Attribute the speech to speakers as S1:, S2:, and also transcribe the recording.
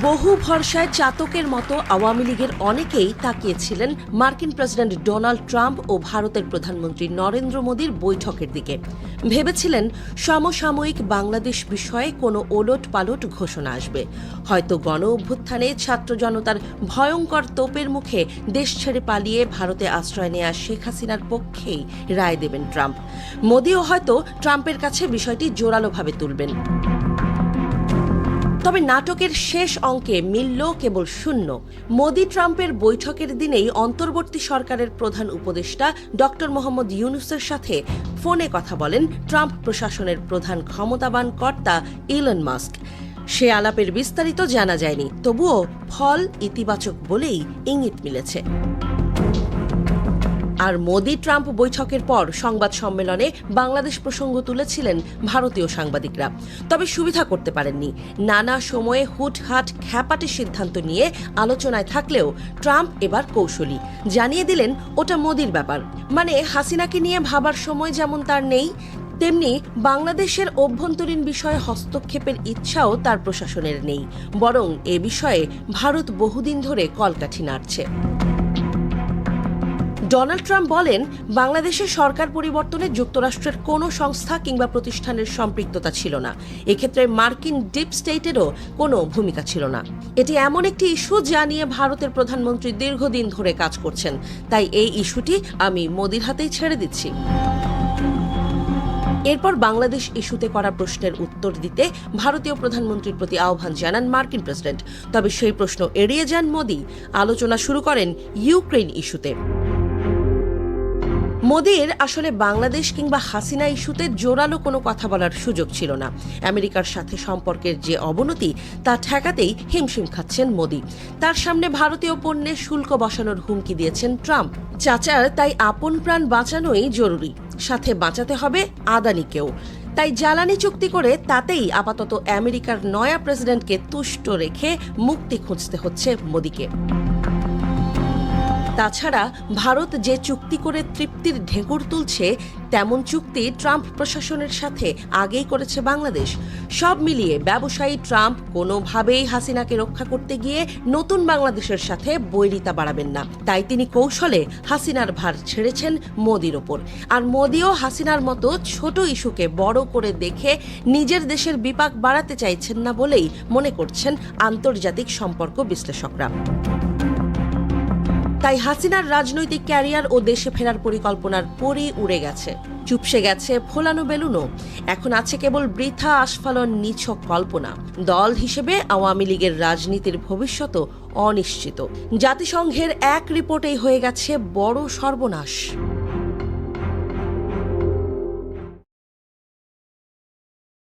S1: বহু ভরসায় চাতকের মতো আওয়ামী লীগের অনেকেই তাকিয়েছিলেন মার্কিন প্রেসিডেন্ট ডোনাল্ড ট্রাম্প ও ভারতের প্রধানমন্ত্রী নরেন্দ্র মোদীর বৈঠকের দিকে। ভেবেছিলেন সমসাময়িক বাংলাদেশ বিষয়ে কোনো ওলটপালট ঘোষণা আসবে। হয়তো গণ অভ্যুত্থানে ছাত্র জনতার ভয়ঙ্কর তোপের মুখে দেশ ছেড়ে পালিয়ে ভারতে আশ্রয় নেয়া শেখ হাসিনার পক্ষেই রায় দেবেন ট্রাম্প। মোদীও হয়তো ট্রাম্পের কাছে বিষয়টি জোরালোভাবে তুলবেন। তবে নাটকের শেষ অঙ্কে মিলল কেবল শূন্য। মোদি ট্রাম্পের বৈঠকের দিনেই অন্তর্বর্তী সরকারের প্রধান উপদেষ্টা ডক্টর মোহাম্মদ ইউনূসের সাথে ফোনে কথা বলেন ট্রাম্প প্রশাসনের প্রধান ক্ষমতাবান কর্তা ইলন মাস্ক। সে আলাপের বিস্তারিত জানা যায়নি, তবুও ফল ইতিবাচক বলেই ইঙ্গিত মিলেছে। আর মোদি ট্রাম্প বৈঠকের পর সংবাদ সম্মেলনে বাংলাদেশ প্রসঙ্গ তুলেছিলেন ভারতীয় সাংবাদিকরা, তবে সুবিধা করতে পারেননি। নানা সময়ে হুটহাট খ্যাপাটে সিদ্ধান্ত নিয়ে আলোচনায় থাকলেও ট্রাম্প এবার কৌশলী, জানিয়ে দিলেন ওটা মোদির ব্যাপার। মানে হাসিনাকে নিয়ে ভাবার সময় যেমন তার নেই, তেমনি বাংলাদেশের অভ্যন্তরীণ বিষয়ে হস্তক্ষেপের ইচ্ছাও তার প্রশাসনের নেই, বরং এ বিষয়ে ভারত বহুদিন ধরে কলকাঠি নাড়ছে। ডোনাল্ড ট্রাম্প বলেন, বাংলাদেশের সরকার পরিবর্তনে যুক্তরাষ্ট্রের কোনো সংস্থা কিংবা প্রতিষ্ঠানের সম্পৃক্ততা ছিল না। এক্ষেত্রে মার্কিন ডিপ স্টেটেরও কোনো ভূমিকা ছিল না। এটি এমন একটি ইস্যু যা নিয়ে ভারতের প্রধানমন্ত্রী দীর্ঘদিন ধরে কাজ করছেন, তাই এই ইস্যুটি আমি মোদির হাতেই ছেড়ে দিচ্ছি। এরপর বাংলাদেশ ইস্যুতে করা প্রশ্নের উত্তর দিতে ভারতীয় প্রধানমন্ত্রীর প্রতি আহ্বান জানান মার্কিন প্রেসিডেন্ট। তবে সেই প্রশ্ন এড়িয়ে যান মোদি, আলোচনা শুরু করেন ইউক্রেন ইস্যুতে। মোদির আসলে বাংলাদেশ কিংবা হাসিনা ইস্যুতে জোরালো কোনো কথা বলার সুযোগ ছিল না। আমেরিকার সাথে সম্পর্কের যে অবনতি তা ঠেকাতেই হিমশিম খাচ্ছেন মোদি। তার সামনে ভারতীয় পণ্যে শুল্ক বসানোর হুমকি দিয়েছেন ট্রাম্প। চাচার তাই আপন প্রাণ বাঁচানোই জরুরি, সাথে বাঁচাতে হবে আদানিকেও। তাই জ্বালানি চুক্তি করে তাতেই আপাতত আমেরিকার নয়া প্রেসিডেন্টকে তুষ্ট রেখে মুক্তি খুঁজতে হচ্ছে মোদিকে। তাছাড়া ভারত যে চুক্তি করে তৃপ্তির ঢেকুর তুলছে, তেমন চুক্তি ট্রাম্প প্রশাসনের সাথে আগেই করেছে বাংলাদেশ। সব মিলিয়ে ব্যবসায়ী ট্রাম্প কোনোভাবেই হাসিনাকে রক্ষা করতে গিয়ে নতুন বাংলাদেশের সাথে বৈরিতা বাড়াবেন না। তাই তিনি কৌশলে হাসিনার ভার ছেড়েছেন মোদির ওপর। আর মোদিও হাসিনার মতো ছোট ইস্যুকে বড় করে দেখে নিজের দেশের বিপাক বাড়াতে চাইছেন না বলেই মনে করছেন আন্তর্জাতিক সম্পর্ক বিশ্লেষকরা। তাই হাসিনার রাজনৈতিক ক্যারিয়ার ও দেশে ফেরার পরিকল্পনার পরই উড়ে গেছে, চুপসে গেছে ফোলানো বেলুনও। এখন আছে কেবল বৃথা আস্ফালন, নিছক কল্পনা। দল হিসেবে আওয়ামী লীগের রাজনীতির ভবিষ্যৎও অনিশ্চিত। জাতিসংঘের এক রিপোর্টেই হয়ে গেছে বড় সর্বনাশ।